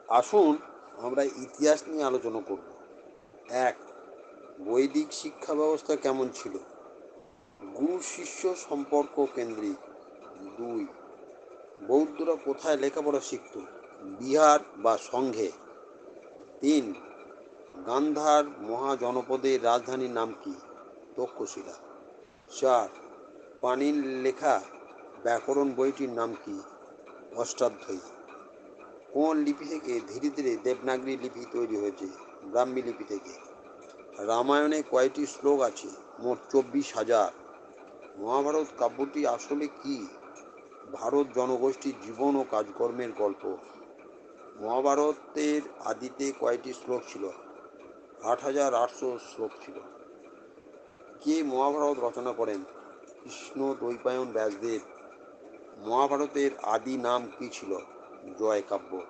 আসুন আমরা ইতিহাস নিয়ে আলোচনা করব। এক, বৈদিক শিক্ষা ব্যবস্থা কেমন ছিল? গুরু শিষ্য সম্পর্ক কেন্দ্রিক। দুই, বৌদ্ধরা কোথায় লেখাপড়া শিখত? বিহার বা সংঘে। তিন, গান্ধার মহাজনপদের রাজধানীর নাম কি? তক্ষশিলা। চার, পাণিনির লেখা ব্যাকরণ বইটির নাম কি? অষ্টাধ্যায়ী। কোন লিপি থেকে ধীরে ধীরে দেবনাগরী লিপি তৈরি হয়েছে? ব্রাহ্মী লিপি থেকে। রামায়ণে কয়টি শ্লোক আছে? মোট 24,000। মহাভারত কাব্যটি আসলে কি? ভারত জনগোষ্ঠীর জীবন ও কাজকর্মের গল্প। মহাভারতের আদিতে কয়টি শ্লোক ছিল? 8,800 শ্লোক ছিল। কে মহাভারত রচনা করেন? কৃষ্ণ দ্বৈপায়ন ব্যাসদেব। মহাভারতের আদি নাম কি ছিল? জয় কাব্য।